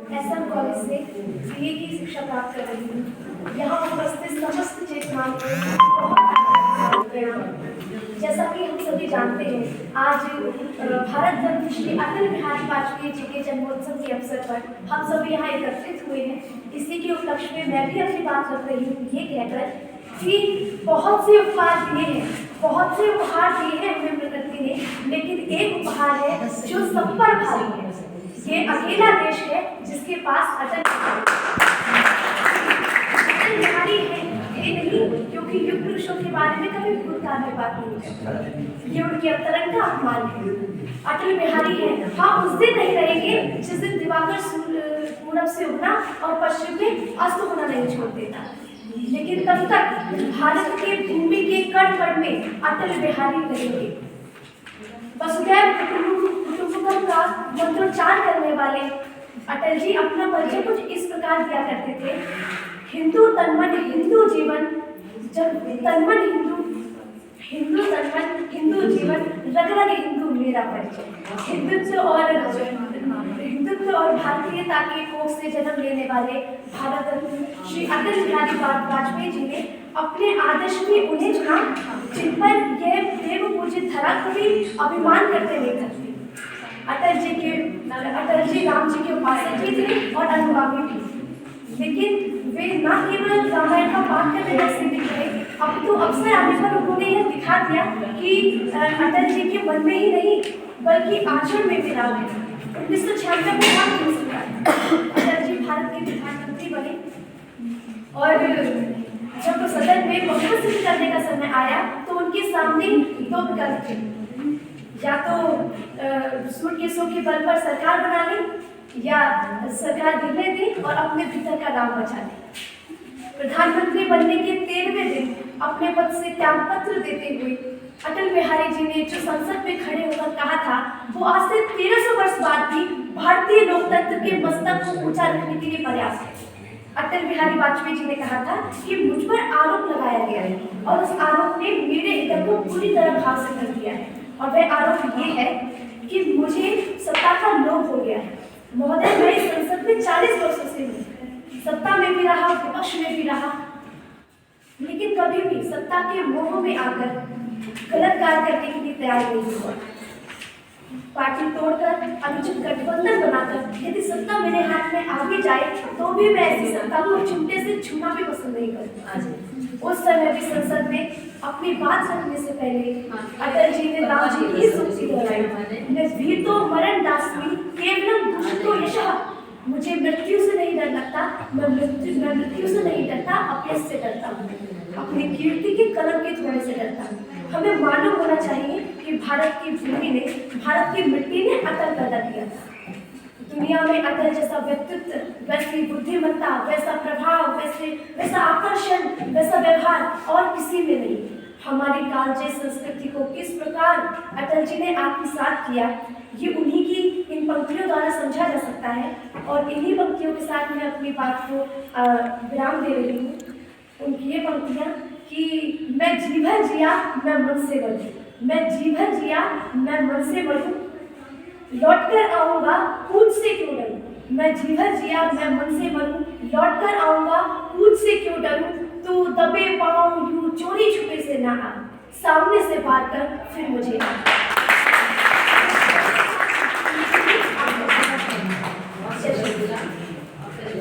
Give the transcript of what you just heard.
SM college से BA की शिक्षा प्राप्त कर रही हूँ। यहाँ उपस्थित समस्त चेतनाओं को बहुत जैसा कि हम सभी जानते हैं, आज भारत रत्न श्री अटल बिहारी वाजपेयी जी के जन्मोत्सव के अवसर पर हम सभी यहाँ एकत्रित हुए हैं। इसी के उपलक्ष्य में मैं भी अपनी बात रख रही हूँ ये कहकर कि बहुत से उपहार दिए हैं, बहुत से उपहार दिए हैं हमें प्रकृति ने, लेकिन एक उपहार है जो सब पर भारी है। ये अकेला देश है जिसके पास अटल बिहारी है। ये नहीं क्योंकि युग पुरुषों के बारे में कभी भूतकाल में बात नहीं करता, ये उनके अवतरण का अपमान है। अटल बिहारी है, हाँ, उस दिन नहीं रहेंगे जिस दिन दिवाकर पूरब से उगना और पश्चिम में अस्त होना नहीं छोड़ देता, लेकिन तब तक भारत के भूमि के कण कण में अटल बिहारी रहेंगे। वसुधैव कुटुंबकम का मंत्रोच्चार करने वाले अटल जी अपना परिचय कुछ इस प्रकार दिया करते थे। हिंदू तनमन हिंदू जीवन, जब तनमन हिंदू जीवन, रग रग हिंदू मेरा परिचय। हिंदुत्व और भारतीयता के कोख से जन्म लेने वाले भारत रत्न श्री अटल बिहारी वाजपेयी जी ने अपने आदर्श में उन्हें चुना जिन पर यह देव पूजित धरा कभी अभिमान करते लेखक थे। अटल जी राम जी के उपासक भी थे और अनुगामी भी, लेकिन वे न केवल रामायण का पाठ करने में सीमित रहे, अब तो अवसर आने पर उन्होंने यह दिखा दिया कि अटल जी के मन में ही नहीं बल्कि आचरण में भी राम है। 1996 में अटल जी भारत के प्रधानमंत्री बने और जब सदन में बहुमत सिद्ध करने का समय आया तो उनके सामने दो विकल्प थे, या तो सूटकेसों के बल पर सरकार बना ले या सरकार गिरने दे और अपने भीतर का राम बचा ले। प्रधानमंत्री बनने के 13वें दिन अपने पद से त्यागपत्र देते हुए अटल बिहारी जी ने जो संसद में खड़े होकर कहा था वो आज से 1300 वर्ष बाद भी भारतीय लोकतंत्र के मस्तक को ऊंचा रखने के लिए पर्याप्त है। अटल बिहारी वाजपेयी जी ने कहा था कि मुझ पर आरोप लगाया गया है और उस आरोप ने मेरे हृदय को पूरी तरह घाव से कर दिया है, और वह आरोप ये है कि मुझे सत्ता का लोभ हो गया है। महोदय, मैं इस संसद में 40 वर्षों से हूँ, सत्ता में भी रहा, विपक्ष में भी रहा, लेकिन कभी भी सत्ता के मोह में आकर गलत कार्य करने के लिए तैयार नहीं हुआ। पार्टी तोड़कर, अनुचित गठबंधन बनाकर यदि सत्ता मेरे हाथ में आगे जाए तो भी मैं ऐसी सत्ता को चिमटे से छूना भी पसंद नहीं करूँगा। उस समय भी संसद में अपनी बात रखने से पहले अटल जी ने राम जी की सूक्ति दोहराई, मैं वीर तो मरण दास्मी केवलम दुष्टो यशः। मुझे मृत्यु से नहीं डर लगता, मैं मृत्यु से नहीं डरता, अपने से डरता हूँ, अपनी कीर्ति के कलम के धोने से डरता हूँ। हमें मालूम होना चाहिए कि भारत की भूमि ने, भारत की मिट्टी ने अटल पैदा किया था। दुनिया में अटल जैसा व्यक्तित्व, वैसी बुद्धिमत्ता, वैसा प्रभाव, वैसा आकर्षण, वैसा व्यवहार और किसी में नहीं। हमारी कालजयी संस्कृति को किस प्रकार अटल जी ने आत्मसात किया, ये उन्हीं की इन पंक्तियों द्वारा समझा जा सकता है। और इन्हीं पंक्तियों के साथ मैं अपनी बात को विराम दे रही हूँ। उनकी ये पंक्तियाँ कि मैं जी भर जिया मैं मन से बढ़ूँ, मैं जी भर जिया मैं मन से बढ़ूँ, लौट कर आऊँगा पूछ से क्यों डरूँ। मैं जी भर जिया मैं मन से बढ़ूँ, लौट कर आऊँगा पूछ से क्यों डरूँ। तू दबे पाँव यूँ चोरी छुपे से ना आ, सामने से पार कर फिर मुझे आ।